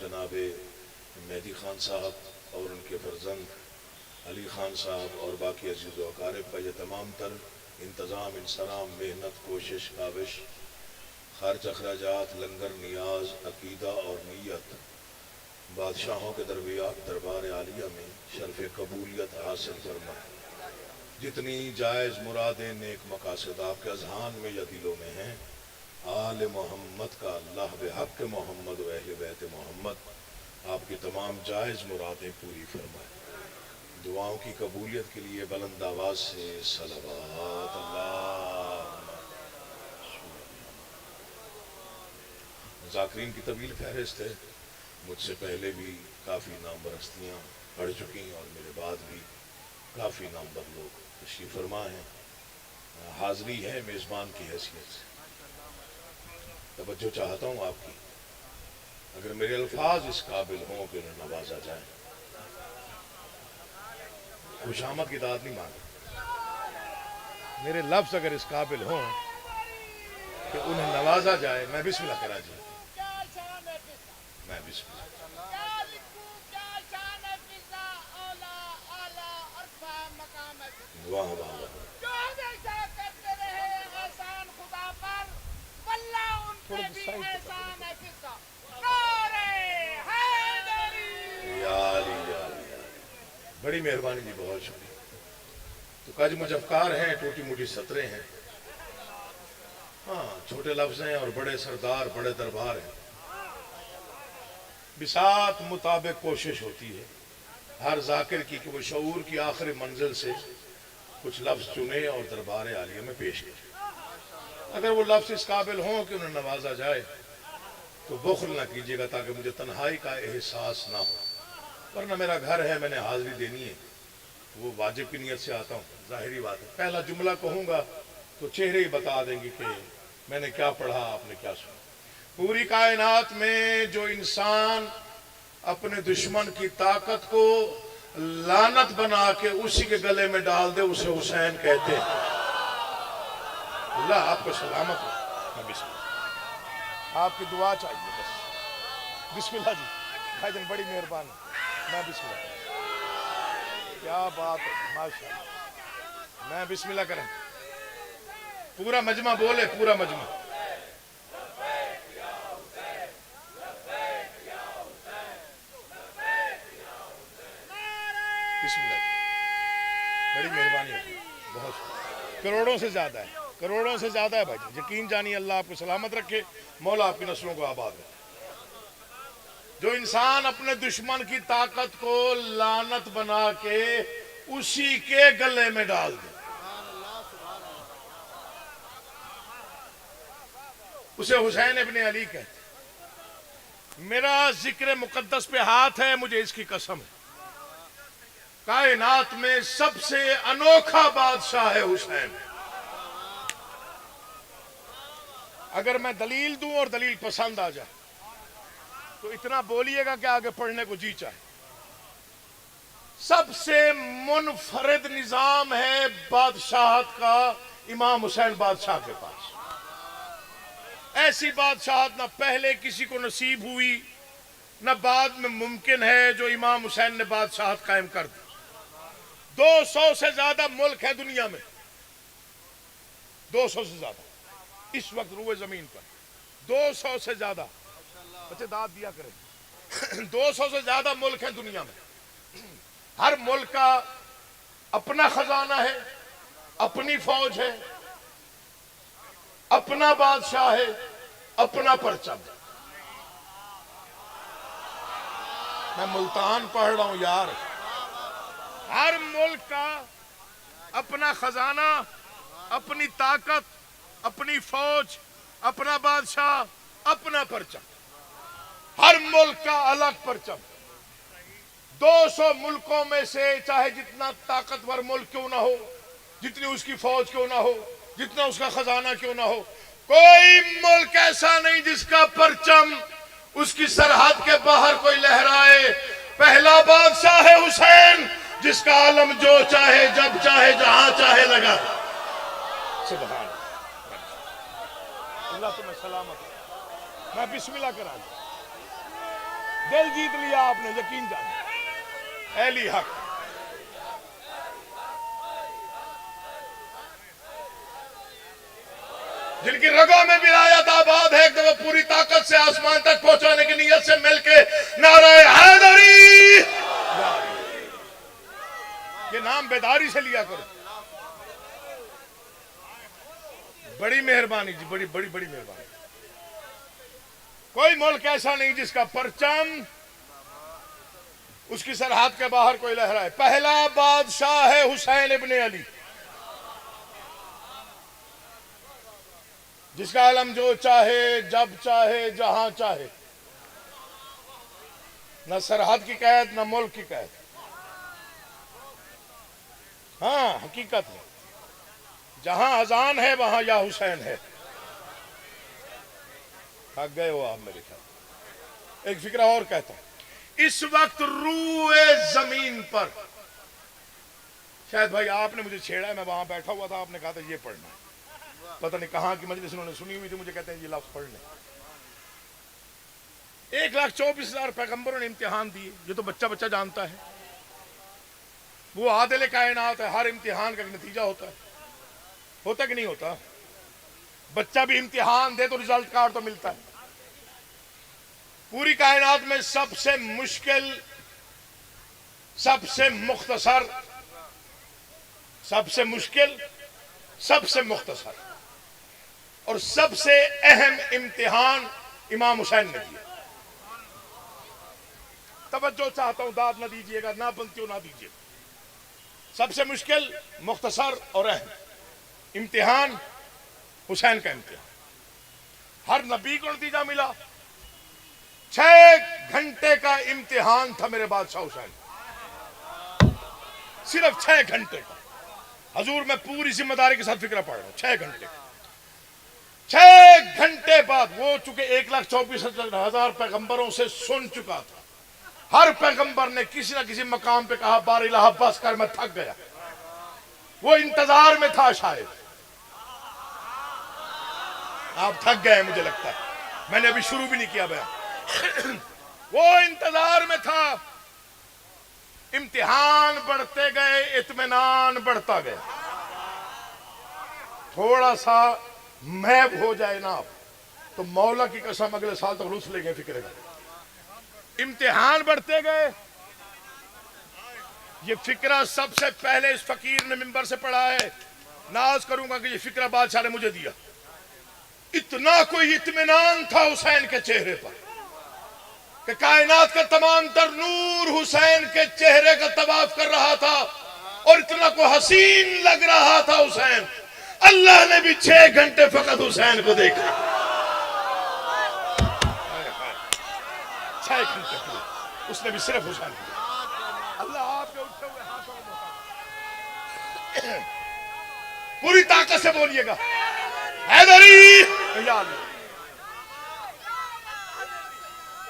جناب مہدی خان صاحب اور ان کے فرزند علی خان صاحب اور باقی عزیز و اقارب کا یہ تمام تر انتظام، انصرام، محنت، کوشش، کاوش، خرچ اخراجات، لنگر، نیاز، عقیدہ اور نیت بادشاہوں کے دربار عالیہ میں شرف قبولیت حاصل فرما۔ جتنی جائز مرادیں، نیک مقاصد آپ کے اذہان میں یا دلوں میں ہیں، آل محمد کا اللہ بحق محمد و اہل بیت محمد آپ کی تمام جائز مرادیں پوری فرمائے۔ دعاؤں کی قبولیت کے لیے بلند آواز سے صلوات اللہ۔ ذاکرین کی طویل فہرست ہے، مجھ سے پہلے بھی کافی نامور ہستیاں پڑھ چکی ہیں اور میرے بعد بھی کافی نامور لوگ تشریف فرما ہیں۔ حاضری ہے میزبان کی حیثیت سے، توجہ چاہتا ہوں آپ کی، اگر میرے الفاظ اس قابل ہوں کہ انہیں نوازا جائے۔ خوش آمد کی داد نہیں مانگا، میرے لفظ اگر اس قابل ہوں کہ انہیں نوازا جائے، میں بسم اللہ کرا جی، میں بسم اللہ۔ واہ واہ واہ، بڑی مہربانی جی، بہت شکریہ۔ تو کج مجھ افکار ہیں، ٹوٹی موٹی سطریں ہیں، ہاں چھوٹے لفظ ہیں اور بڑے سردار، بڑے دربار ہیں۔ بساط مطابق کوشش ہوتی ہے ہر ذاکر کی کہ وہ شعور کی آخری منزل سے کچھ لفظ چنے اور دربار عالیہ میں پیش کرے۔ اگر وہ لفظ اس قابل ہوں کہ انہیں نوازا جائے تو بخل نہ کیجیے گا تاکہ مجھے تنہائی کا احساس نہ ہو، ورنہ میرا گھر ہے، میں نے حاضری دینی ہے، وہ واجب کی نیت سے آتا ہوں، ظاہری بات ہے۔ پہلا جملہ کہوں گا تو چہرے ہی بتا دیں گے کہ میں نے کیا پڑھا، آپ نے کیا سنا۔ پوری کائنات میں جو انسان اپنے دشمن کی طاقت کو لعنت بنا کے اسی کے گلے میں ڈال دے، اسے حسین کہتے ہیں۔ اللہ آپ کو سلامت ہو۔ بسم اللہ، آپ کی دعا چاہیے بس۔ بسم اللہ جی، بھائی جان بڑی مہربانی، میں بسم اللہ۔ کیا بات ہے، ماشاءاللہ، میں بسم اللہ کریں۔ پورا مجمع بولے، پورا مجمع۔ بسم اللہ، بڑی مہربانی ہوگی، بہت کروڑوں سے زیادہ ہے، کروڑوں سے زیادہ ہے بھائی جان، یقین جانیے۔ اللہ آپ کو سلامت رکھے، مولا آپ کی نسلوں کو آباد رکھے۔ جو انسان اپنے دشمن کی طاقت کو لعنت بنا کے اسی کے گلے میں ڈال دے، اسے حسین ابن علی کہتے ہیں۔ میرا ذکر مقدس پہ ہاتھ ہے، مجھے اس کی قسم ہے، کائنات میں سب سے انوکھا بادشاہ ہے حسین۔ اگر میں دلیل دوں اور دلیل پسند آ جائے تو اتنا بولیے گا کہ آگے پڑھنے کو جی چاہے۔ سب سے منفرد نظام ہے بادشاہت کا امام حسین بادشاہ کے پاس۔ ایسی بادشاہت نہ پہلے کسی کو نصیب ہوئی، نہ بعد میں ممکن ہے جو امام حسین نے بادشاہت قائم کر دی۔ 200 سے زیادہ ملک ہے دنیا میں، 200 سے زیادہ اس وقت روئے زمین پر، 200 سے زیادہ، بچے داد دیا کریں، 200 سے زیادہ ملک ہیں دنیا میں۔ ہر ملک کا اپنا خزانہ ہے، اپنی فوج ہے، اپنا بادشاہ ہے، اپنا پرچم ہے۔ میں ملتان پڑھ رہا ہوں یار۔ ہر ملک کا اپنا خزانہ، اپنی طاقت، اپنی فوج، اپنا بادشاہ، اپنا پرچم، ہر ملک کا الگ پرچم۔ 200 ملکوں میں سے چاہے جتنا طاقتور ملک کیوں نہ ہو، جتنی اس کی فوج کیوں نہ ہو، جتنا اس کا خزانہ کیوں نہ ہو، کوئی ملک ایسا نہیں جس کا پرچم اس کی سرحد کے باہر کوئی لہرائے۔ پہلا بادشاہ ہے حسین، جس کا عالم جو چاہے، جب چاہے، جہاں چاہے لگا۔ سبحان اللہ، تمہیں سلامت۔ میں بسم اللہ کرا دوں۔ دل جیت لیا آپ نے، یقین جانے اہلی حق. جن کی رگوں میں ولایت آباد ہے کہ وہ پوری طاقت سے آسمان تک پہنچانے کی نیت سے مل کے نعرہ حیدری، یہ نام بیداری سے لیا کرو. بڑی مہربانی جی، بڑی بڑی بڑی مہربانی. کوئی ملک ایسا نہیں جس کا پرچم اس کی سرحد کے باہر کوئی لہرائے. پہلا بادشاہ ہے حسین ابن علی، جس کا علم جو چاہے جب چاہے جہاں چاہے، نہ سرحد کی قید نہ ملک کی قید. ہاں حقیقت ہے، جہاں اذان ہے وہاں یا حسین ہے. تھک گئے ہو آپ میرے خیال. ایک فکرہ اور کہتا ہوں، اس وقت روئے زمین پر، شاید بھائی آپ نے مجھے چھیڑا ہے، میں وہاں بیٹھا ہوا تھا، آپ نے کہا تھا یہ پڑھنا ہے، پتہ نہیں کہاں کی مجلس انہوں نے سنی ہوئی تھی، مجھے کہتے ہیں یہ لفظ پڑھ لیں. 1,24,000 پیغمبروں نے امتحان دیے، یہ تو بچہ بچہ جانتا ہے. وہ عادل کائنات ہے، ہر امتحان کا ایک نتیجہ ہوتا ہے. ہوتا کہ نہیں ہوتا؟ بچہ بھی امتحان دے تو رزلٹ کارڈ تو ملتا ہے. پوری کائنات میں سب سے مشکل، سب سے مختصر، سب سے مشکل، سب سے مختصر اور سب سے اہم امتحان امام حسین نے دیا. توجہ چاہتا ہوں، داد نہ دیجیے گا، نہ بنتی ہو نہ دیجیے گا. سب سے مشکل، مختصر اور اہم امتحان حسین کا امتحان. ہر نبی کو نتیجہ ملا. 6 گھنٹے کا امتحان تھا میرے بادشاہ حسین، صرف 6 گھنٹے کا. حضور میں پوری ذمہ داری کے ساتھ فکرہ پڑھ رہا ہوں. 6 گھنٹے 6 گھنٹے بعد وہ چونکہ 1,24,000 پیغمبروں سے سن چکا تھا. ہر پیغمبر نے کسی نہ کسی مقام پہ کہا بار الہ بس کر، میں تھک گیا. وہ انتظار میں تھا. شاید آپ تھک گئے مجھے لگتا ہے، میں نے ابھی شروع بھی نہیں کیا بیان. وہ انتظار میں تھا. امتحان بڑھتے گئے، اطمینان بڑھتا گیا. تھوڑا سا محب ہو جائے نا آپ تو مولا کی قسم اگلے سال تک رس لیں گے فکرے میں. امتحان بڑھتے گئے. یہ فکرہ سب سے پہلے اس فقیر نے منبر سے پڑھا ہے. ناز کروں گا کہ یہ فکرہ بادشاہ نے مجھے دیا. اتنا کوئی اطمینان تھا حسین کے چہرے پر کہ کائنات کا تمام تر نور حسین کے چہرے کا طواف کر رہا تھا، اور اتنا کو حسین لگ رہا تھا حسین. اللہ نے بھی 6 گھنٹے فقط حسین کو دیکھا. 6 گھنٹے اس نے بھی صرف حسین کو دیکھا. اللہ آپ کے اٹھے ہوئے ہاتھوں کو بتا. پوری طاقت سے بولیے گا حیدری.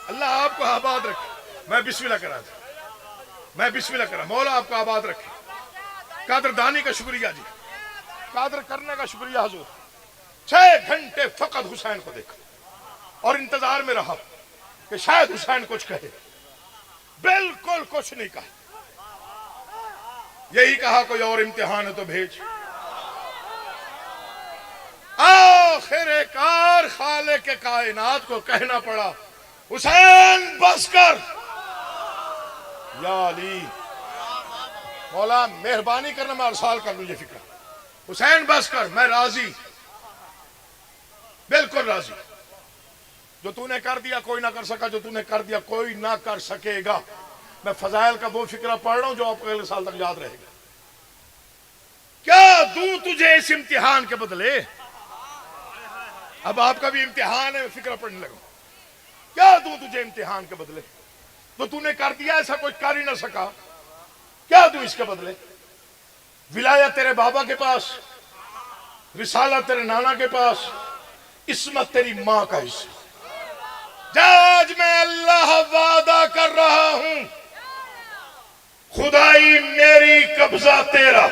اللہ آپ کو آباد رکھے. میں بسم اللہ کرا تھا، میں بسم اللہ کرا. مولا آپ کو آباد رکھے. قادر دانی کا شکریہ جی، قادر کرنے کا شکریہ حضور. 6 گھنٹے فقط حسین کو دیکھا اور انتظار میں رہا کہ شاید حسین کچھ کہے. بالکل کچھ نہیں کہا. یہی کہا کوئی اور امتحان ہے تو بھیج. آخر کار خالق کائنات کو کہنا پڑا حسین بس کر. یا علی مولا مہربانی کرنا، میں ارسال کر لوں یہ فکر. حسین بس کر، میں راضی، بالکل راضی. جو تو نے کر دیا کوئی نہ کر سکا، جو تو نے کر دیا کوئی نہ کر سکے گا. میں فضائل کا وہ فکرہ پڑھ رہا ہوں جو آپ کو اگلے سال تک یاد رہے گا. کیا دوں تجھے اس امتحان کے بدلے؟ اب آپ کا بھی امتحان ہے، فکرہ پڑھنے لگا. کیا دوں تجھے امتحان کے بدلے؟ تو نے کر دیا ایسا کوئی کر ہی نہ سکا. کیا دوں اس کے بدلے؟ ولایت تیرے بابا کے پاس، رسالت تیرے نانا کے پاس، عصمت تیری ماں کا حصہ. آج میں اللہ وعدہ کر رہا ہوں، خدائی میری قبضہ تیرا.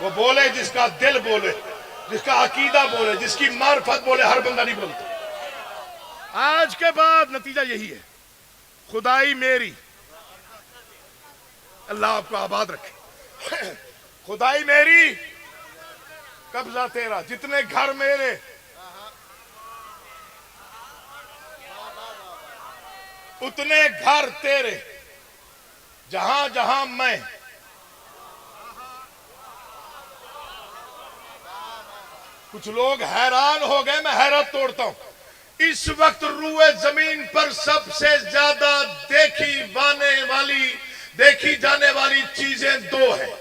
وہ بولے جس کا دل بولے، جس کا عقیدہ بولے، جس کی معرفت بولے. ہر بندہ نہیں بولتا. آج کے بعد نتیجہ یہی ہے، خدائی میری، اللہ آپ کو آباد رکھے، خدائی میری قبضہ تیرا، جتنے گھر میرے اتنے گھر تیرے، جہاں جہاں میں کچھ لوگ حیران ہو گئے، میں حیرت توڑتا ہوں۔ اس وقت روئے زمین پر سب سے زیادہ دیکھی جانے والی چیزیں دو ہیں،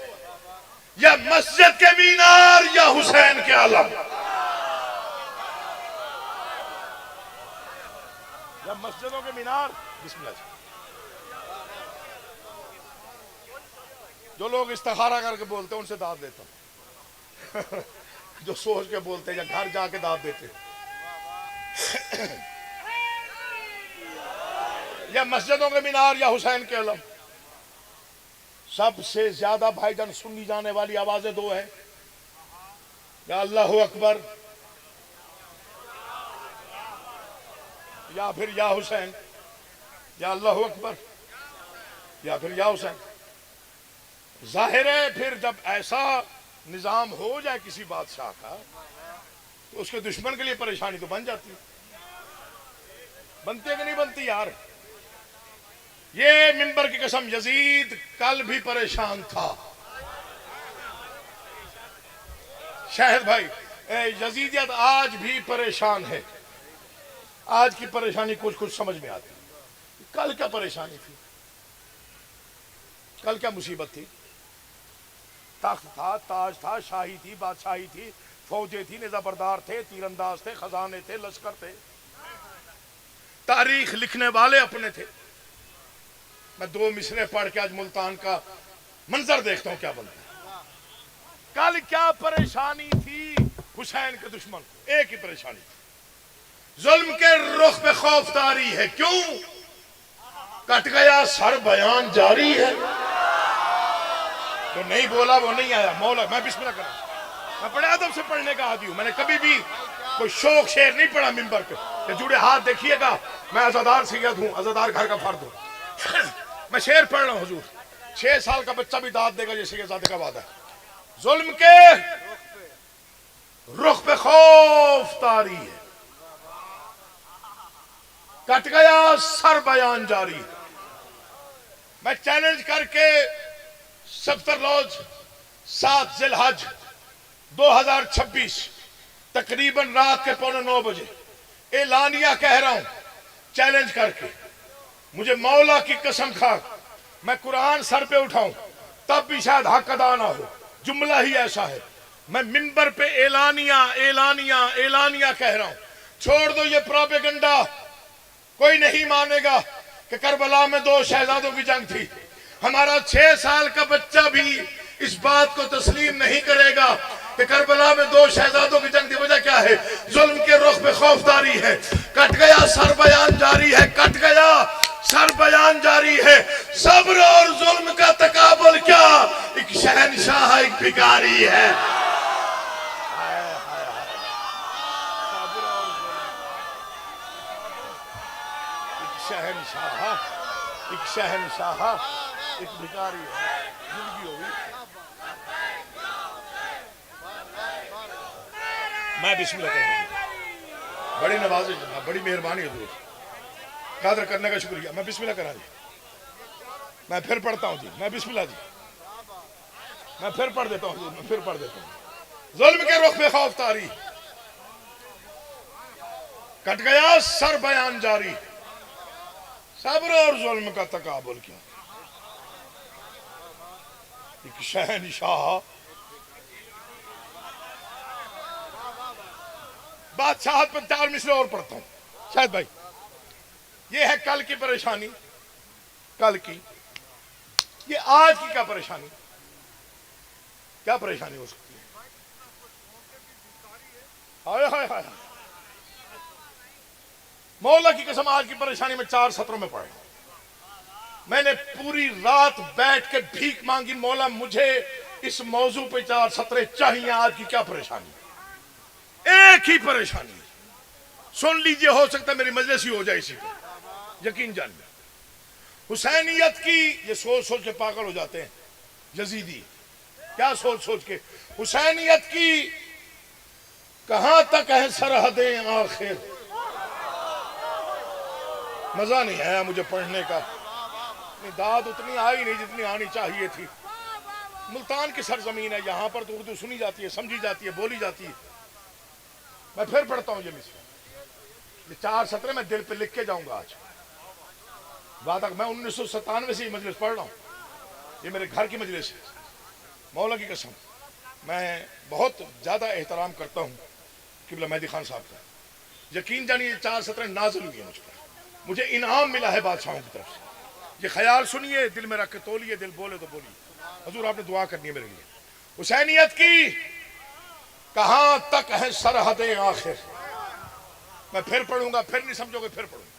یا مسجد کے مینار یا حسین کے علم، یا مسجدوں کے مینار۔ بسم اللہ جی۔ جو لوگ استخارہ کر کے بولتے ہیں ان سے داد دیتا ہوں، جو سوچ کے بولتے ہیں یا گھر جا کے داد دیتے ہیں، یا مسجدوں کے مینار یا حسین کے علم۔ سب سے زیادہ بھائی جان سنی جانے والی آوازیں دو ہیں، یا اللہ اکبر یا پھر یا حسین، یا اللہ اکبر یا پھر یا حسین۔ ظاہر ہے پھر جب ایسا نظام ہو جائے کسی بادشاہ کا تو اس کے دشمن کے لیے پریشانی تو بن جاتی، بنتی ہے کہ نہیں بنتی یار؟ یہ منبر کی قسم، یزید کل بھی پریشان تھا۔ شاہد بھائی، یزیدیت آج بھی پریشان ہے، آج کی پریشانی کچھ سمجھ میں آتی۔ کل کیا پریشانی تھی؟ کل کیا مصیبت تھی؟ تخت تھا، تاج تھا، شاہی تھی، بادشاہی تھی، فوجیں تھی، نظامبردار تھے، تیر انداز تھے، خزانے تھے، لشکر تھے، تاریخ لکھنے والے اپنے تھے۔ میں دو مصرے پڑھ کے آج ملتان کا منظر دیکھتا ہوں کیا بنتا ہے۔ کل کیا پریشانی تھی حسین کے دشمن کو؟ ایک ہی پریشانی تھی، ظلم کے رخ پہ خوف طاری ہے۔ کیوں؟ کٹ گیا سر بیان جاری ہے۔ تو نہیں بولا وہ نہیں آیا مولا۔ میں بسم اللہ کروں، میں بڑے ادب سے پڑھنے کا عادی ہوں، میں نے کبھی بھی کوئی شوق شعر نہیں پڑھا ممبر پہ کہ جڑے ہاتھ دیکھیے گا۔ میں عزادار سید ہوں، عزادار گھر کا فرد ہوں، میں شعر پڑھ رہا ہوں حضور۔ 6 سال کا بچہ بھی داد دے گا، جیسے کہ زادے کا وعدہ ہے۔ ظلم کے رخ پہ خوف طاری ہے، کٹ گیا سر بیان جاری۔ میں چیلنج کر کے 70 روز 7 ذی الحج 2026 تقریباً رات کے 8:45 بجے اعلانیہ کہہ رہا ہوں، چیلنج کر کے، مجھے مولا کی قسم کھا میں قرآن سر پہ اٹھاؤں تب بھی شاید حق ادا نہ ہو، جملہ ہی ایسا ہے۔ میں منبر پہ اعلانیہ کہہ رہا ہوں، چھوڑ دو یہ پروپیگنڈا، کوئی نہیں مانے گا کہ کربلا میں 2 شہزادوں کی جنگ تھی۔ ہمارا 6 سال کا بچہ بھی اس بات کو تسلیم نہیں کرے گا کہ کربلا میں 2 شہزادوں کی جنگ تھی۔ وجہ کیا ہے؟ ظلم کے رخ پہ خوف طاری ہے، کٹ گیا سر بیان جاری ہے، کٹ گیا سر بیان جاری ہے۔ صبر اور ظلم کا تقابل کیا، ایک شہنشاہ ایک بھکاری ہے۔ ایک شہنشاہ ایک بھکاری ہے۔ زندگی ہوگی۔ میں بسم اللہ کروں، بڑی نوازش جناب، بڑی مہربانی حضور، قدر کرنے کا شکریہ۔ میں بسم اللہ کرا جی، میں پھر پڑھتا ہوں جی، میں بسم اللہ جی، میں پھر پڑھ دیتا ہوں حضور، میں پھر پڑھ دیتا ہوں۔ ظلم کے رخ پہ خوف طاری، کٹ گیا سر بیان جاری، صبر اور ظلم کا تقابل کیا، ایک شہنشاہ۔ بادشاہت پر 4 مصرے اور پڑھتا ہوں شاہد بھائی۔ یہ ہے کل کی پریشانی، کل کی۔ یہ آج کی کیا پریشانی، کیا پریشانی ہو سکتی ہے؟ ہائے ہائے ہائے، مولا کی قسم آج کی پریشانی میں 4 سطروں میں پڑھا۔ میں نے پوری رات بیٹھ کے بھیک مانگی، مولا مجھے اس موضوع پہ 4 سطریں چاہیے، آج کی کیا پریشانی؟ ایک ہی پریشانی، سن لیجئے، ہو سکتا ہے میری مجلس ہی ہو جائے اسی پہ، یقین جان لیں۔ حسینیت کی یہ سوچ سوچ کے پاگل ہو جاتے ہیں یزیدی، کیا سوچ سوچ کے، حسینیت کی کہاں تک ہے سرحدیں آخر. مزہ نہیں آیا مجھے پڑھنے کا، داد اتنی آئی نہیں جتنی آنی چاہیے تھی. ملتان کی سرزمین ہے، یہاں پر تو اردو سنی جاتی ہے، سمجھی جاتی ہے، بولی جاتی ہے. میں پھر پڑھتا ہوں یہ مصرع، یہ 4 سطریں میں دل پہ لکھ کے جاؤں گا آج. بات میں 1997 سے یہ مجلس پڑھ رہا ہوں، یہ میرے گھر کی مجلس ہے. مولا کی قسم میں بہت زیادہ احترام کرتا ہوں قبلہ مہدی خان صاحب کا. یقین جانیے 4 سطریں نازل ہوئی ہیں مجھ پر، مجھے انعام ملا ہے بادشاہوں کی طرف سے. یہ خیال سنیے، دل میں رکھ کے تولیے، دل بولے تو بولیے. حضور آپ نے دعا کرنی ہے میرے لیے. حسینیت کی کہاں تک ہے سرحدیں آخر. میں پھر پڑھوں گا، پھر نہیں سمجھو گے، پھر پڑھوں گا.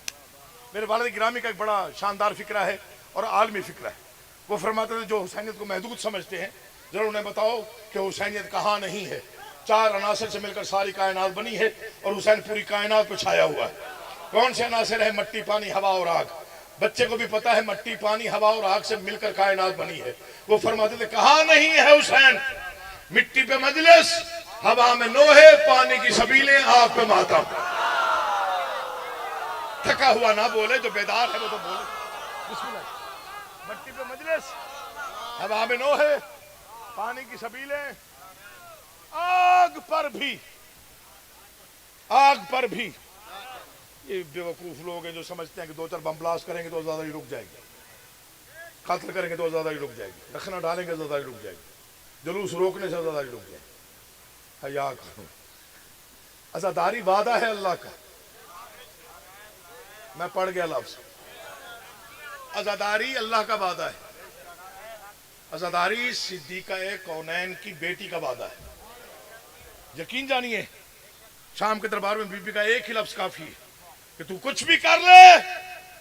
میرے والد گرامی کا ایک بڑا شاندار فکرہ ہے اور عالمی فکرہ ہے. وہ فرماتے تھے جو حسینیت کو محدود سمجھتے ہیں ضرور انہیں بتاؤ کہ حسینیت کہاں نہیں ہے. 4 عناصر سے مل کر ساری کائنات بنی ہے اور حسین پوری کائنات پہ چھایا ہوا ہے. کون سے عناصر ہیں؟ مٹی، پانی، ہوا اور آگ. بچے کو بھی پتا ہے مٹی، پانی، ہوا اور آگ سے مل کر کائنات بنی ہے. وہ فرماتے تھے کہاں نہیں ہے حسین؟ مٹی پہ مجلس، ہوا میں نوحے، پانی کی سبیلیں، آگ پہ ماتم. تھکا ہوا نہ بولے، جو بیدار ہے وہ تو بولے. بسم اللہ. مٹی پہ مجلس، ہوا میں نوحے، پانی کی سبیلیں، آگ پر بھی. یہ بیوقوف لوگ ہیں جو سمجھتے ہیں کہ 2-4 بم بلاسٹ کریں گے تو زیادہ ہی رک جائے گی، قتل کریں گے تو زیادہ ہی رک جائے گی، رکھنا ڈالیں گے تو زیادہ ہی رک جائے گی، جلوس روکنے سے زیادہ ہی رک جائے گی. حیا کرو. عزاداری وعدہ ہے اللہ کا. میں پڑھ گیا لفظ. عزاداری اللہ کا وعدہ ہے. عزاداری صدیقہ کونین کی بیٹی کا وعدہ ہے. یقین جانیے شام کے دربار میں بی بی کا ایک ہی لفظ کافی ہے کہ تو کچھ بھی کر لے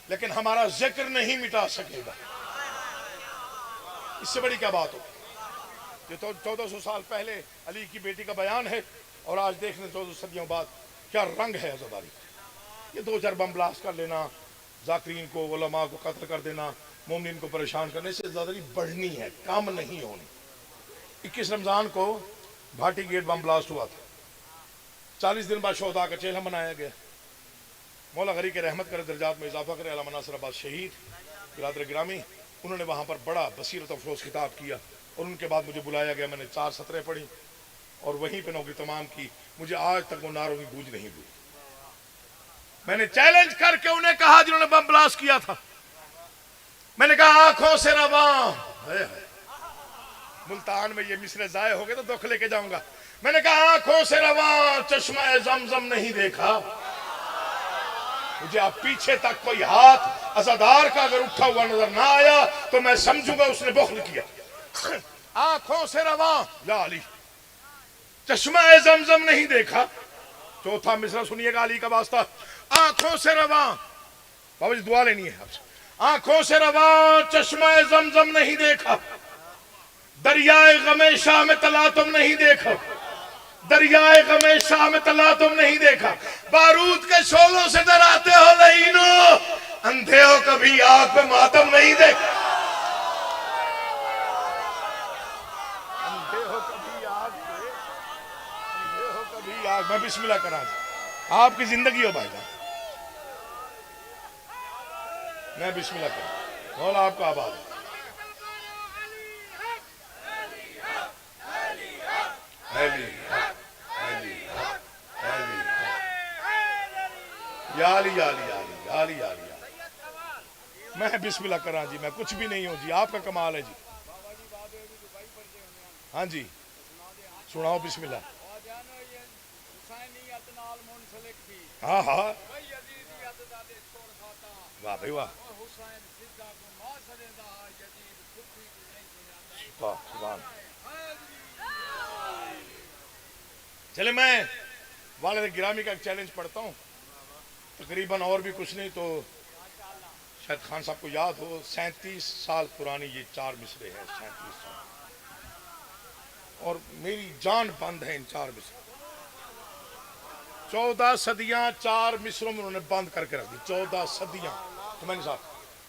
لیکن ہمارا ذکر نہیں مٹا سکے گا. اس سے بڑی کیا بات ہو. یہ تو 1400 سال پہلے علی کی بیٹی کا بیان ہے اور آج دیکھنے 1400 صدیوں بعد کیا رنگ ہے عزاداری. یہ 2-4 بم بلاسٹ کر لینا، ذاکرین کو، علماء کو قتل کر دینا، مومنین کو پریشان کرنے سے عزاداری بڑھنی ہے، کم نہیں ہونی. 21 رمضان کو بھاٹی گیٹ بم بلاسٹ ہوا تھا. 40 دن بعد شہداء کا چہلم منایا گیا. مولا غری کے رحمت کرے، درجات میں اضافہ کرے. علامہ ناصر عباس شہید برادر گرامی، انہوں نے وہاں پر بڑا بصیرت افروز خطاب کیا اور ان کے بعد مجھے بلایا گیا. میں نے 4 سطریں پڑھی اور وہیں پہ نوکری تمام کی. مجھے آج تک وہ نعروں کی گونج نہیں ہوئی. میں نے چیلنج کر کے انہیں کہا جنہوں نے بم بلاسٹ کیا تھا، میں نے کہا آنکھوں سے رواں. ملتان میں یہ مصرع ضائع ہو گئے تو دکھ لے کے جاؤں گا. میں نے کہا آنکھوں سے رواں چشمہ زمزم نہیں دیکھا. مجھے اب پیچھے تک کوئی ہاتھ عزادار کا اگر اٹھا ہوا نظر نہ آیا تو میں سمجھوں گا اس نے بخل کیا. آنکھوں سے رواں یا علی، چشمہ زمزم نہیں دیکھا. چوتھا مصرع سنیے گا علی کا واسطہ. آنکھوں سے رواں، بابا جی دعا لینی ہے آپ سے. آنکھوں سے رواں چشمہ زمزم نہیں دیکھا، دریائے غم شاہ میں تلا تم نہیں دیکھا، دریائے غم شاہ میں تلا تم نہیں دیکھا. بارود کے شعلوں سے ڈراتے ہو لعینو، اندھے ہو کبھی آگ پہ ماتم نہیں دیکھا. اندھے ہو کبھی آگ پہ، اندھے ہو کبھی آگ. میں بسم اللہ کرا دوں. آپ کی زندگی ہو بھائی جان. میں بسم اللہ کرا. مولا آپ کا آباد ہے. یا علی یا علی یا علی یا علی یا علی. میں بسم اللہ کر رہا جی. میں کچھ بھی نہیں ہوں جی، آپ کا کمال ہے جی. ہاں جی سناؤ بسم اللہ. ہاں ہاں واہ بھائی واہ. چلے میں والد گرامی کا ایک چیلنج پڑھتا ہوں. تقریباً اور بھی کچھ نہیں تو شاید خان صاحب کو یاد ہو، 37 سال پرانی یہ 4 مصرے ہیں. 37 سال اور میری جان بند ہے ان 4 مصروں. 14 صدیاں 4 مصروں میں انہوں نے بند کر کے رکھ دی. 14 صدیاں. تو میں نے صاحب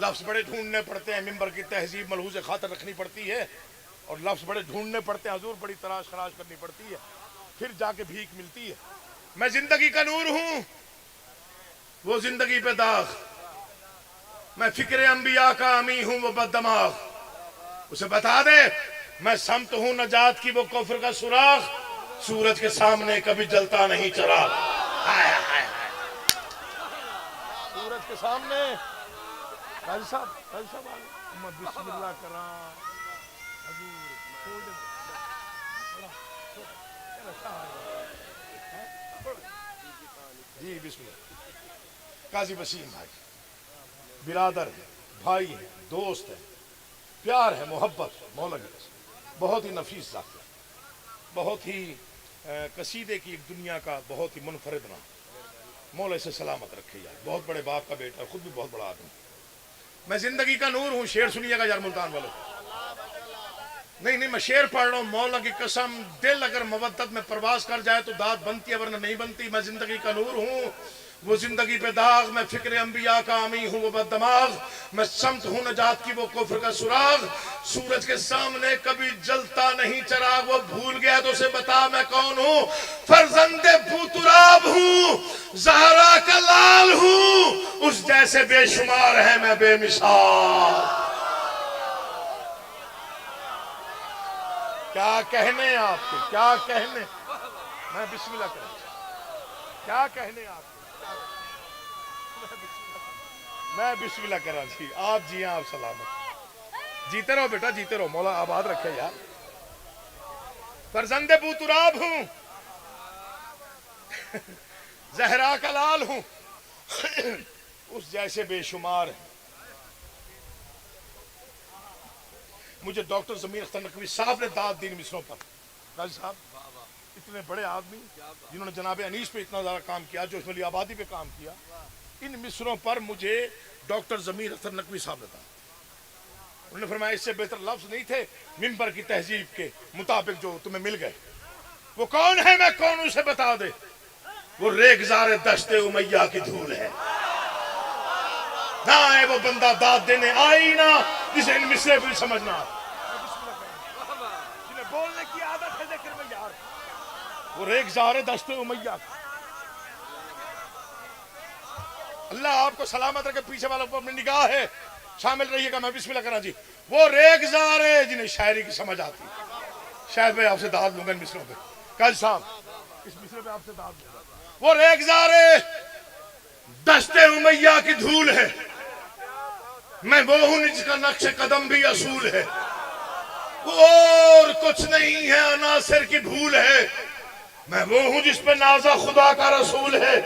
لفظ بڑے ڈھونڈنے پڑتے ہیں، منبر کی تہذیب ملحوظ خاطر رکھنی پڑتی ہے، اور لفظ بڑے ڈھونڈنے پڑتے ہیں حضور، بڑی تلاش خراش کرنی پڑتی ہے، پھر جا کے بھیک ملتی ہے۔ میں زندگی کا نور ہوں، وہ زندگی پہ داغ، میں فکر انبیاء کا امی ہوں، وہ بد دماغ، اسے بتا دے میں سمت ہوں نجات کی، وہ کفر کا سراغ، سورج کے سامنے کبھی جلتا نہیں چراغ۔ ہائے ہائے ہائے، سورج کے سامنے قاضی صاحب میں بسم اللہ کراں حضور چھوڑ دیں جی بسم اللہ۔ قاضی وسیم بھائی برادر ہے، بھائی ہے، دوست ہے، پیار ہے، محبت ہے، مولا کی قسم بہت ہی نفیس ذات ہے، بہت ہی قصیدے کی ایک دنیا کا بہت ہی منفرد نام، مولا سے سلامت رکھے یار، بہت بڑے باپ کا بیٹا، خود بھی بہت بڑا آدمی۔ میں زندگی کا نور ہوں، شعر سنیے گا یار ملتان والوں، نہیں میں شعر پڑھ رہا ہوں، مولا کی قسم دل اگر مودت میں پرواز کر جائے تو داد بنتی ہے ورنہ نہیں بنتی۔ میں زندگی کا نور ہوں، وہ زندگی پہ داغ، میں فکر انبیاء کا امی ہوں، وہ بد دماغ، میں سمت ہوں نجات کی، وہ کفر کا سراغ، سورج کے سامنے کبھی جلتا نہیں چراغ، وہ بھول گیا تو اسے بتا میں کون ہوں، فرزند بوتراب ہوں، زہرا کا لال ہوں، اس جیسے بے شمار ہے میں بے مثال۔ کیا کہنے آپ کے، کیا کہنے، میں بسم اللہ کروں، کیا کہنے آپ کے، میں بسم اللہ کرا جی، آپ جی ہیں، آپ سلامت، جیتے رہو بیٹا جیتے رہو، مولا آباد رکھے یار۔ فرزند بوتراب ہوں، زہرا کا لال ہوں، اس جیسے بے شمار ہے۔ مجھے ڈاکٹر ضمیر اختر نقوی صاحب نے داد دی مصروں پر، قاضی صاحب اتنے بڑے آدمی جنہوں نے جناب انیس پہ اتنا زیادہ کام کیا، جو اس میں آبادی پہ کام کیا، ان مصروں پر مجھے ڈاکٹر ضمیر اختر نقوی صاحب نے کہا، انہوں نے فرمایا اس سے بہتر لفظ نہیں تھے منبر کی تہذیب کے مطابق جو تمہیں مل گئے۔ وہ کون ہے میں کون اسے بتا دے، وہ ریگزار دشت امیہ کی دھول ہے، نہ ہے وہ بندہ داد دینے آئی نہ جسے ان مصرے بھی سمجھنا، جنہیں بولنے کی عادت ہے ذکر میں یار، وہ ریگزار دشت امیہ۔ اللہ آپ کو سلامت رکھے، پیچھے والوں پر اپنی نگاہ ہے، شامل رہیے گا، میں بسم اللہ کرنا جی۔ وہ ریگزار ہے جنہیں شاعری کی سمجھ آتی ہے، شاید میں آپ سے داد لوں گا ان مصروں پہ، قاضی صاحب اس مصرے پہ آپ سے داد لوں گا۔ وہ ریگزار دشت امیہ کی دھول ہے، میں وہ ہوں جس کا نقش قدم بھی اصول ہے، وہ اور کچھ نہیں ہے عناصر کی بھول ہے، میں وہ ہوں جس پہ نازا خدا کا رسول ہے۔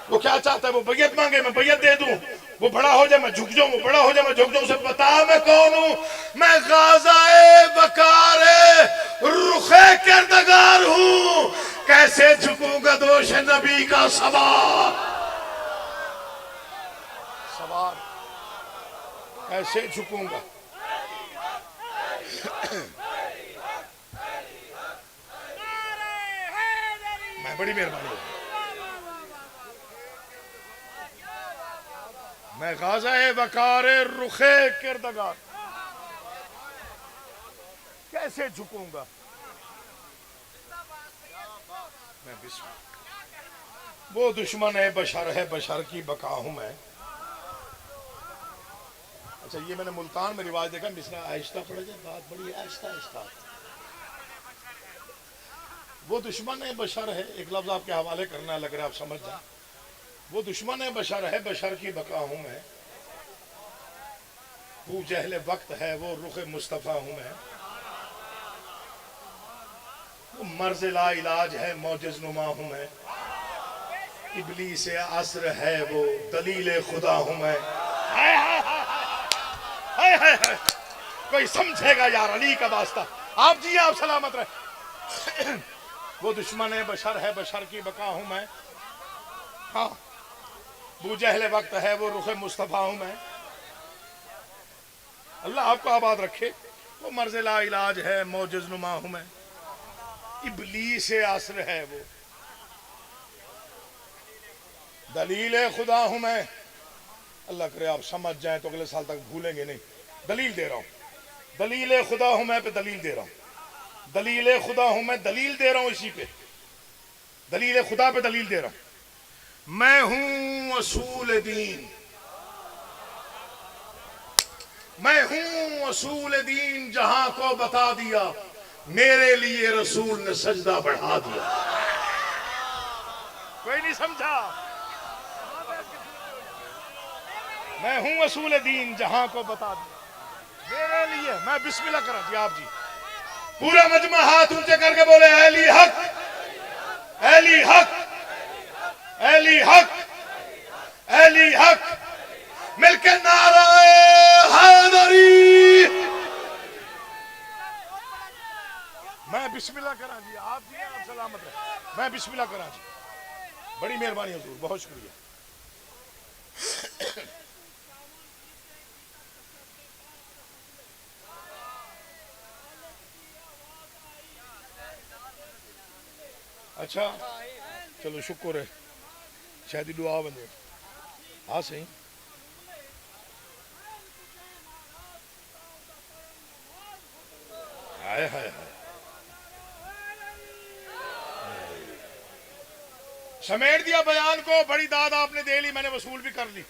وہ کیا چاہتا ہے، وہ بیعت مانگے میں بیعت دے دوں، وہ بڑا ہو جائے میں جھک جاؤں، وہ بڑا ہو جائے میں جھک جاؤں، اسے بتا میں کون ہوں، میں غازہ وقار رخ کردگار ہوں، کیسے جھکوں گا دوش نبی کا سوار، سوار کیسے جھکوں گا۔ میں بڑی مہربانی ہوں، میں غازہ وقار رخ کردگار کیسے جھکوں گا، میں بسم وہ دشمن ہے بشر کی بقا ہوں میں۔ اچھا یہ میں نے ملتان میں رواج دیکھا، مصرع آہستہ پڑھے جائے، بات بڑی آہستہ آہستہ، وہ دشمن ہے بشر ہے، ایک لفظ آپ کے حوالے کرنا ہے، لگ رہا ہے آپ سمجھ جائیں، وہ دشمن ہے بشر کی بقا ہوں میں، وہ جہل وقت ہے وہ رخ مصطفیٰ ہوں میں، وہ مرض لا علاج ہے معجز نما ہوں میں، ابلیس عصر ہے وہ دلیل خدا ہوں میں۔ کوئی سمجھے گا یار علی کا واسطہ، آپ جی آپ سلامت رہے۔ وہ دشمن ہے بشر کی بقا ہوں میں، ہاں بو جہل وقت ہے وہ رخ مصطفیٰ ہوں میں، اللہ آپ کو آباد رکھے، وہ مرض لا علاج ہے معجز نما ہوں میں، ابلیس عصر ہے وہ دلیل خدا ہوں میں، اللہ کرے آپ سمجھ جائیں تو اگلے سال تک بھولیں گے نہیں. دلیل دے رہا ہوں, دلیل خدا ہوں میں پہ دلیل دے رہا ہوں, دلیل خدا ہوں میں, دلیل دے رہا ہوں اسی پہ, دلیل خدا پہ دلیل دے رہا ہوں. میں ہوں اصول دین, میں ہوں اصول دین, جہاں کو بتا دیا میرے لیے رسول نے سجدہ بڑھا دیا. کوئی نہیں سمجھا؟ میں ہوں اصول دین, جہاں کو بتا دیا میرے لیے. میں بسم اللہ کرا جی. آپ جی پورا مجمع ہاتھ اونچے کر کے بولے اہلی حق, اہلی حق, اہلی حق, اہلی حق. مل کے نعرہ حیدری. میں بسم اللہ کرا جی. آپ جی آپ سلامت رہے. میں بسم اللہ کرا جی. بڑی مہربانی حضور, بہت شکریہ. اچھا چلو شکر ہے, شاید دعا بندے. ہاں صحیح. ہائے ہائے ہائے, سمیٹ دیا بیان کو. بڑی داد آپ نے دے لی, میں نے وصول بھی کر لی.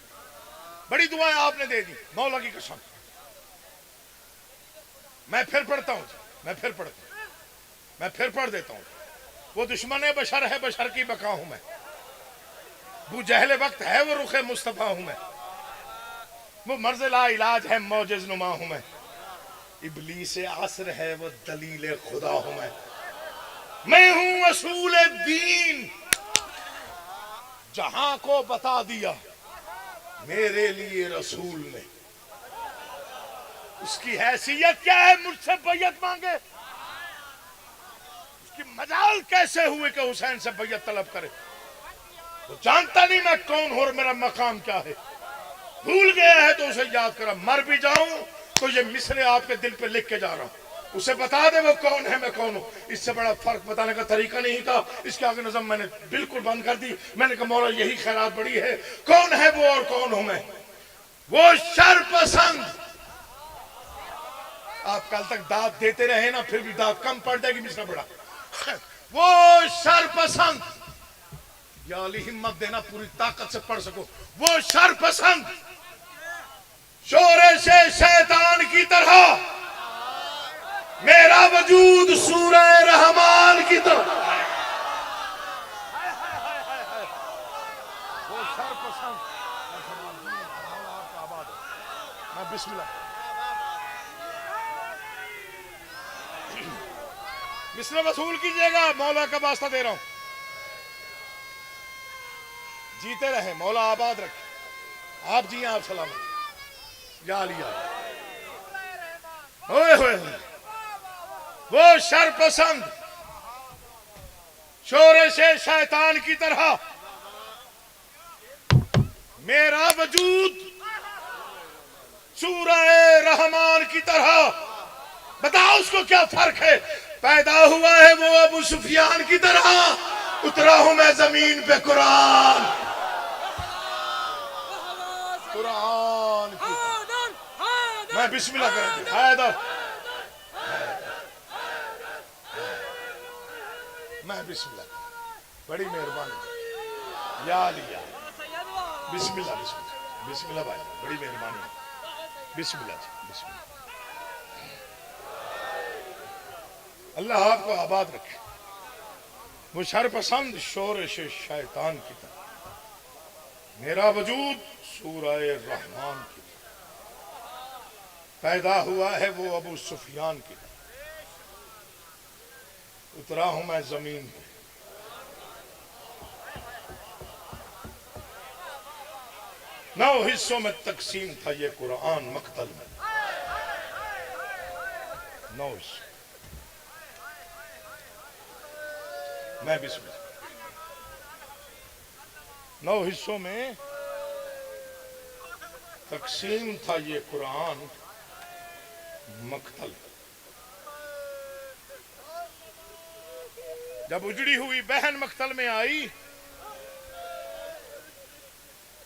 بڑی دعائیں آپ نے دے دی, مولا کی قسم. میں پھر پڑھتا ہوں, میں پھر پڑھتا ہوں, میں پھر پڑھ دیتا ہوں. وہ دشمن بشر ہے, بشر کی بقا ہوں میں. وہ جہل وقت ہے, وہ رخ مصطفیٰ ہوں میں. وہ مرض لا علاج ہے, معجز نما ہوں میں. ابلیس عصر ہے, وہ دلیل خدا ہوں میں. میں ہوں اصول دین, جہاں کو بتا دیا میرے لیے رسول نے. اس کی حیثیت کیا ہے مجھ سے بیعت مانگے؟ اس کی مجال کیسے ہوئے کہ حسین سے بیعت طلب کرے؟ وہ جانتا نہیں میں کون ہوں اور میرا مقام کیا ہے. بھول گیا ہے تو اسے یاد کرا. مر بھی جاؤں تو یہ مصرے آپ کے دل پہ لکھ کے جا رہا ہوں. اسے بتا دے وہ کون ہے, میں کون ہوں. اس سے بڑا فرق بتانے کا طریقہ نہیں تھا. اس کے آگے نظم میں نے بالکل بند کر دی. میں نے کہا مولا یہی خیرات بڑی ہے. کون ہے وہ اور کون ہوں میں؟ وہ شر پسند. آپ کل تک داد دیتے رہے نا, پھر بھی داد کم پڑ جائے گی مصرا بڑا. وہ شر پسند, یا علی ہمت دینا پوری طاقت سے پڑھ سکو. وہ شر پسند شورش شیطان کی طرح, میرا وجود سورہ رحمان کی طرح. وہ شر پسند. میں بسم اللہ مصر وصول کیجئے گا. مولا کا واسطہ دے رہا ہوں. جیتے رہے, مولا آباد رکھے. آپ جی آپ سلامت. یا علی ہوئے ہوئے. وہ شر پسند شورش شیطان کی طرح, میرا وجود سورہ رحمان کی طرح. بتاؤ اس کو کیا فرق ہے؟ پیدا ہوا ہے وہ ابو سفیان کی طرح, اترا ہوں میں زمین پہ قرآن. قرآن کی میں بسم اللہ کریں گے. حیدر میں بسم اللہ. بڑی مہربانی. یا علی یا بسم اللہ, بسم اللہ, بسم اللہ بھائی, بڑی مہربانی. بسم اللہ جی, بسم اللہ. اللہ آپ کو آباد رکھے. وہ شر پسند شورش شیطان کی طرح, میرا وجود سورہ رحمان کی طرح. پیدا ہوا ہے وہ ابو سفیان کی طرح, اترا ہوں میں زمین پہ. نو حصوں میں تقسیم تھا یہ قرآن مقتل میں. 9 حصوں. میں بسم اللہ. 9 حصوں میں تقسیم تھا یہ قرآن مقتل. جب اجڑی ہوئی بہن مقتل میں آئی,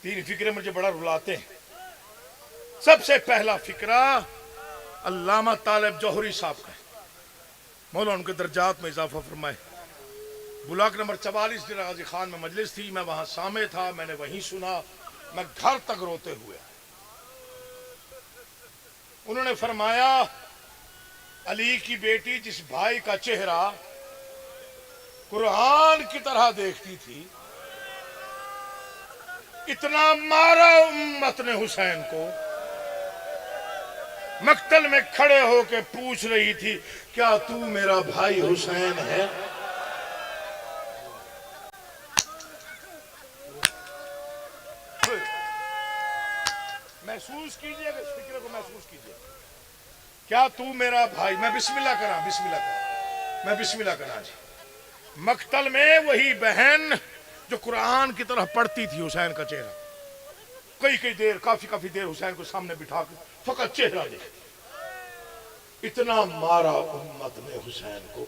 3 فکرے مجھے بڑا رلاتے ہیں. سب سے پہلا فکرہ علامہ طالب جوہری صاحب کا ہے، مولا ان کے درجات میں اضافہ فرمائے۔ بلاک نمبر 44 ضلع غازی خان میں مجلس تھی، میں وہاں سامع تھا، میں نے وہیں سنا، میں گھر تک روتے ہوئے۔ انہوں نے فرمایا علی کی بیٹی جس بھائی کا چہرہ قرآن کی طرح دیکھتی تھی، اتنا مارا امت نے حسین کو، مقتل میں کھڑے ہو کے پوچھ رہی تھی کیا تو میرا بھائی حسین ہے؟ محسوس کیجئے، اس فکر کو محسوس کیجئے، کیا تو میرا بھائی، میں بسم اللہ کرا جی، مقتل میں وہی بہن جو قرآن کی طرح پڑھتی تھی حسین کا چہرہ، کئی دیر، کافی دیر حسین کو سامنے بٹھا کے فقط چہرہ دیکھتی، اتنا مارا امت نے حسین کو،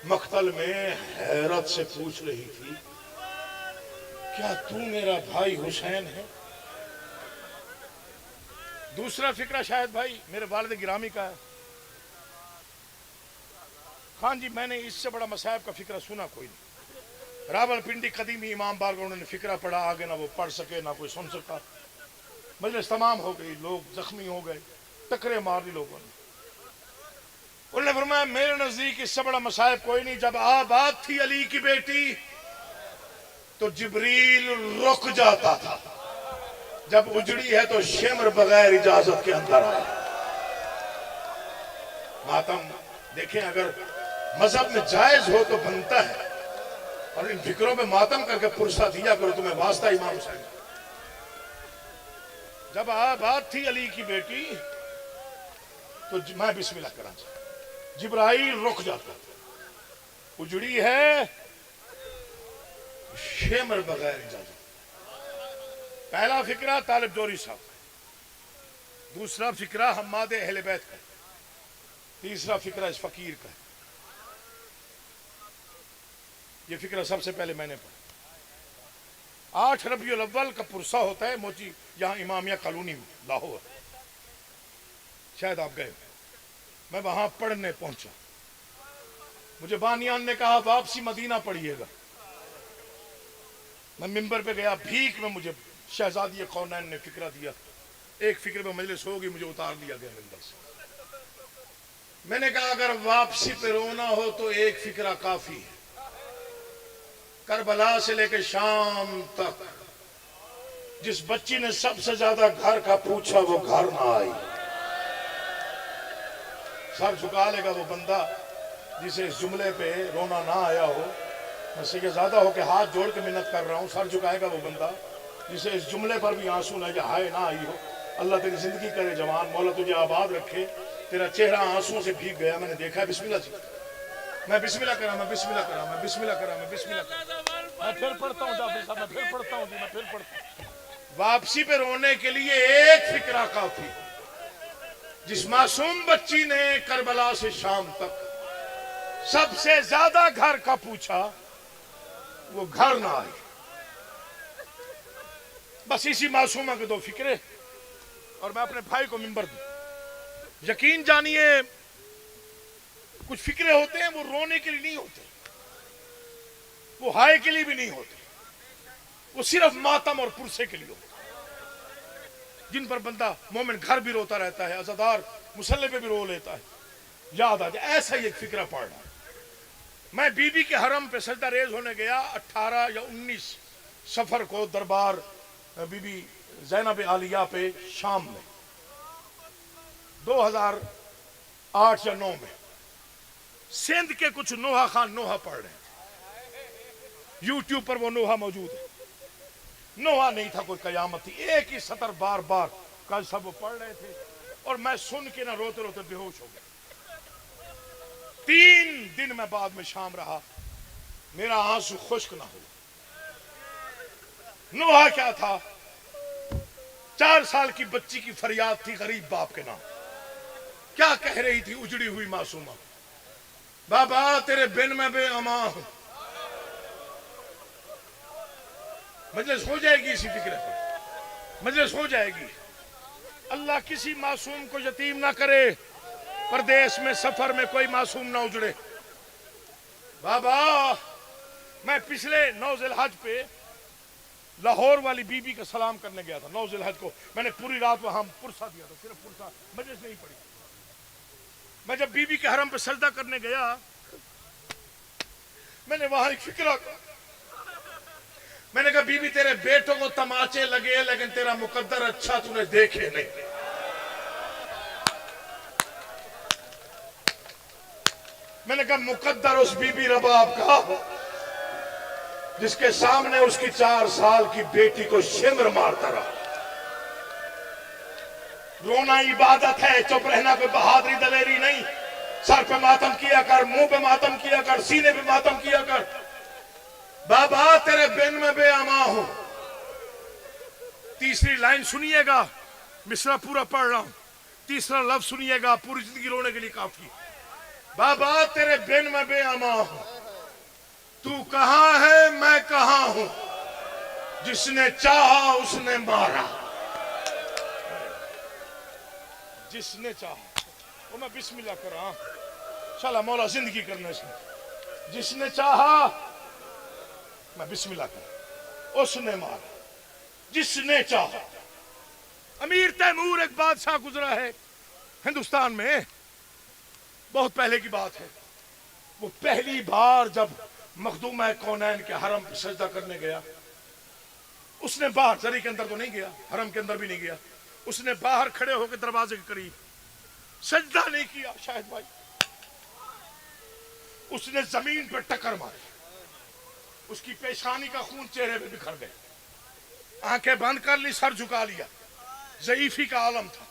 مقتل میں حیرت سے پوچھ رہی تھی کیا تو میرا بھائی حسین ہے؟ دوسرا فکرہ شاید بھائی میرے والد گرامی کا ہے۔ ہاں جی، میں نے اس سے بڑا مصائب کا فکرہ سنا کوئی نہیں۔ راول پنڈی قدیمی امام بارگاہ، انہوں نے فکرہ پڑھا، آگے نہ وہ پڑھ سکے نہ کوئی سن سکا، مجلس تمام ہو گئی، لوگ زخمی ہو گئے، ٹکرے مار دی لوگوں نے۔ انہوں نے فرمایا میرے نزدیک اس سے بڑا مصائب کوئی نہیں، جب آباد تھی علی کی بیٹی تو جبریل رک جاتا تھا، جب اجڑی ہے تو شمر بغیر اجازت کے اندر آئے۔ ماتم دیکھیں، اگر مذہب میں جائز ہو تو بنتا ہے، اور ان فکروں میں ماتم کر کے پرسہ دیا کرو، تمہیں واسطہ امام حسین۔ جب آباد تھی علی کی بیٹی تو میں بسم اللہ کرا چاہتا، جبرائیل رک جاتا تھا، اجڑی ہے شمر بغیر اجازت۔ پہلا فکرہ طالب جوہری صاحب کا، دوسرا فکرہ حماد اہل بیت کا، تیسرا فکرہ اس فقیر کا ہے۔ یہ فکرہ سب سے پہلے میں نے پڑھا۔ 8 ربیع الاول کا پرسہ ہوتا ہے موچی، یہاں امامیہ کالونی میں، لاہور، شاید آپ گئے، میں وہاں پڑھنے پہنچا، مجھے بانیان نے کہا واپسی مدینہ پڑھیے گا، میں ممبر پہ گیا، بھیک میں مجھے شہزادی کونین نے فکرہ دیا، ایک فکر میں مجلس ہوگی، مجھے اتار لیا گیا ممبر سے۔ میں نے کہا اگر واپسی پہ رونا ہو تو ایک فکرہ کافی ہے، کربلا سے لے کے شام تک جس بچی نے سب سے زیادہ گھر کا پوچھا وہ گھر نہ آئی، سر جھکا لے گا وہ بندہ جسے اس جملے پہ رونا نہ آیا ہو، میں سے یہ زیادہ ہو کہ ہاتھ جوڑ کے منت کر رہا ہوں، سر جھکائے گا وہ بندہ جسے اس جملے پر بھی آنسو نہ ہائے نہ آئی ہو۔ اللہ تیری زندگی کرے جوان، مولا تجھے آباد رکھے، تیرا چہرہ آنسو سے بھیگ گیا، میں نے دیکھا ہے، بسم اللہ جی، میں بسم اللہ کرا، میں پھر پڑھتا ہوں جعفر صاحب، میں پھر پڑھتا ہوں۔ واپسی پہ رونے کے لیے ایک فکرہ کافی، جس معصوم بچی نے کربلا سے شام تک سب سے زیادہ گھر کا پوچھا وہ گھر نہ آئی، بس اسی معصومہ کے 2 فکرے، اور میں اپنے بھائی کو ممبر دوں۔ یقین جانیے کچھ فکرے ہوتے ہیں وہ رونے کے لیے نہیں ہوتے، وہ ہائے کے لیے بھی نہیں ہوتے، وہ صرف ماتم اور پرسے کے لیے ہوتے، جن پر بندہ مومن گھر بھی روتا رہتا ہے، عزادار مسلح پہ بھی رو لیتا ہے، یاد آ جائے۔ ایسا ہی ایک فکرہ پڑھ رہا، میں بی بی کے حرم پہ سجدہ ریز ہونے گیا 18 یا 19 سفر کو، دربار بی بی زینب عالیہ پہ شام میں 2008 یا 9 میں، سندھ کے کچھ نوحہ خان نوحہ پڑھ رہے ہیں، یوٹیوب پر وہ نوحہ موجود ہے، نوحہ نہیں تھا کوئی قیامت تھی، ایک ہی سطر بار بار کل سب وہ پڑھ رہے تھے، اور میں سن کے نہ روتے روتے بے ہوش ہو گیا۔ 3 دن میں بعد میں شام رہا، میرا آنسو خشک نہ ہو۔ نوحہ کیا تھا؟ 4 سال کی بچی کی فریاد تھی غریب باپ کے نام، کیا کہہ رہی تھی اجڑی ہوئی معصومہ؟ بابا تیرے بن میں بے امان ہوں۔ مجلس ہو جائے گی اسی فکرے پر۔ مجلس ہو جائے گی. اللہ کسی معصوم کو یتیم نہ کرے, پردیس میں سفر میں کوئی معصوم نہ اجڑے. بابا میں پچھلے 9 ذی الحج پہ لاہور والی بی بی کا سلام کرنے گیا تھا. 9 ذی الحج کو میں نے پوری رات وہاں پرسہ دیا تھا, صرف پرسہ, مجلس نہیں پڑی. میں جب بی بی کے حرم پہ سجدہ کرنے گیا, میں نے وہاں ایک فکرہ کہا. میں نے کہا بی بی تیرے بیٹوں کو تماچے لگے لیکن تیرا مقدر اچھا تو نے دیکھے نہیں. میں نے کہا مقدر اس بی بی رباب کا جس کے سامنے اس کی 4 سال کی بیٹی کو شمر مارتا رہا. رونا عبادت ہے, چپ رہنا کوئی بہادری دلیری نہیں. سر پہ ماتم کیا کر, منہ پہ ماتم کیا کر, سینے پہ ماتم کیا کر. بابا تیرے بن میں بے اما ہوں. تیسری لائن سنیے گا, مصرع پورا پڑھ رہا ہوں. تیسرا لفظ سنیے گا, پوری زندگی رونے کے لیے کافی. بابا تیرے بن میں بے اما ہوں. تو کہاں ہے میں کہاں ہوں, جس نے چاہا اس نے مارا. جس نے چاہا, وہ میں بسم اللہ کر رہا ہوں, انشاءاللہ مولا زندگی کرنا اس نے. جس نے چاہا, میں بسم اللہ کر رہا ہوں, اس نے مارا. جس نے چاہا. امیر تیمور ایک بادشاہ گزرا ہے ہندوستان میں, بہت پہلے کی بات ہے. وہ پہلی بار جب مخدومہ کونین کے حرم پہ سجدہ کرنے گیا, اس نے باہر, زری کے اندر تو نہیں گیا, حرم کے اندر بھی نہیں گیا, اس نے باہر کھڑے ہو کے دروازے کے قریب سجدہ نہیں کیا شاہد بھائی. اس نے زمین پہ ٹکر ماری, اس کی پیشانی کا خون چہرے پہ بکھر گئے, آنکھیں بند کر لی, سر جھکا لیا, ضعیفی کا عالم تھا.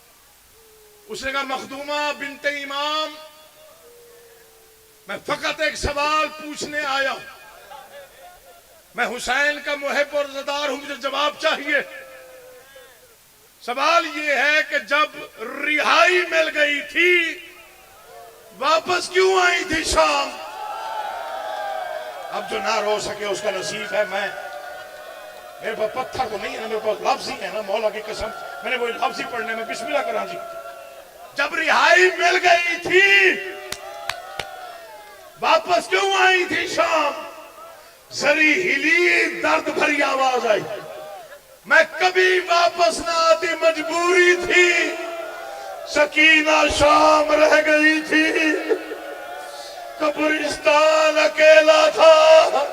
اس نے کہا مخدومہ بنت امام, میں فقط ایک سوال پوچھنے آیا ہوں. میں حسین کا محب اور رضادار ہوں, مجھے جواب چاہیے. سوال یہ ہے کہ جب رہائی مل گئی تھی واپس کیوں آئی تھی شام؟ اب جو نہ رو سکے اس کا نصیب ہے. میرے پاس پتھر تو نہیں ہے نا, میرے پاس لفظ ہی ہے نا, مولا کی قسم میں نے وہی لفظ ہی پڑھنے میں بسم اللہ کرا جی. جب رہائی مل گئی تھی واپس کیوں آئی تھی شام؟ زری ہلی, درد بھری آواز آئی, میں کبھی واپس نہ آتی, مجبوری تھی. سکینہ شام رہ گئی تھی, قبرستان اکیلا تھا,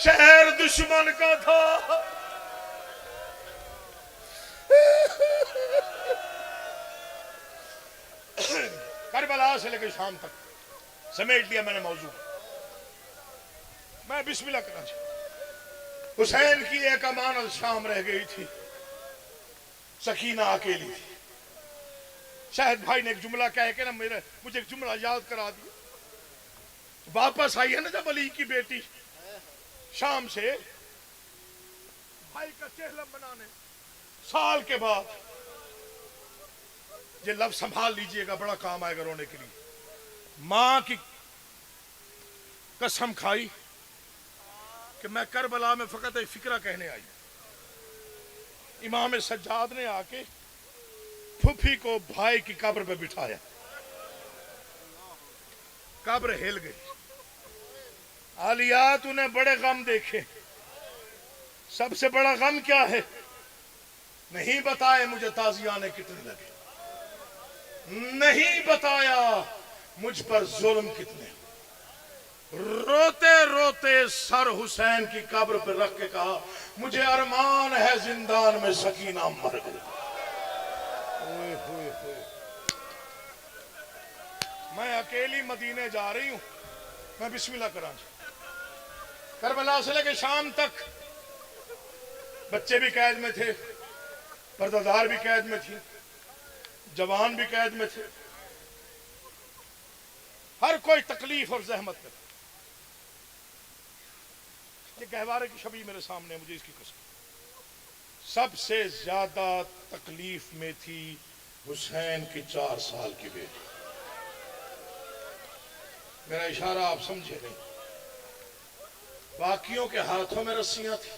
شہر دشمن کا تھا. کربلا سے لے کے شام تک سمیٹ لیا میں نے موضوع. میں بسم اللہ کرنا چاہتا. حسین کی ایک امانت شام رہ گئی تھی, سکینہ اکیلی تھی. شاہد بھائی نے ایک جملہ کہہ کے نا مجھے ایک جملہ یاد کرا دیا. واپس آئی ہے نا جب علی کی بیٹی شام سے بھائی کا چہلم بنانے, سال کے بعد. یہ لفظ سنبھال لیجئے گا, بڑا کام آئے گا رونے کے لیے. ماں کی قسم کھائی کہ میں کربلا میں فقط ایک فکرہ کہنے آئی. امام سجاد نے آ کے پھوپھی کو بھائی کی قبر پہ بٹھایا, قبر ہل گئی. عالیہ تو نے بڑے غم دیکھے, سب سے بڑا غم کیا ہے؟ نہیں بتائے مجھے تازیانے کتنے لگے, نہیں بتایا مجھ پر ظلم کتنے. روتے روتے سر حسین کی قبر پہ رکھ کے کہا مجھے ارمان ہے زندان میں سکینہ مر گئی. میں اکیلی مدینے جا رہی ہوں, میں بسم اللہ کرا. کربلا سے لے کے شام تک بچے بھی قید میں تھے, پردہ دار بھی قید میں تھی, جوان بھی قید میں تھے, ہر کوئی تکلیف اور زحمت میں. یہ گہوارے کی شبیہ میرے سامنے ہے, مجھے اس کی قسم. سب سے زیادہ تکلیف میں تھی حسین کی 4 سال کی بیٹی. میرا اشارہ آپ سمجھے نہیں. باقیوں کے ہاتھوں میں رسیاں تھیں,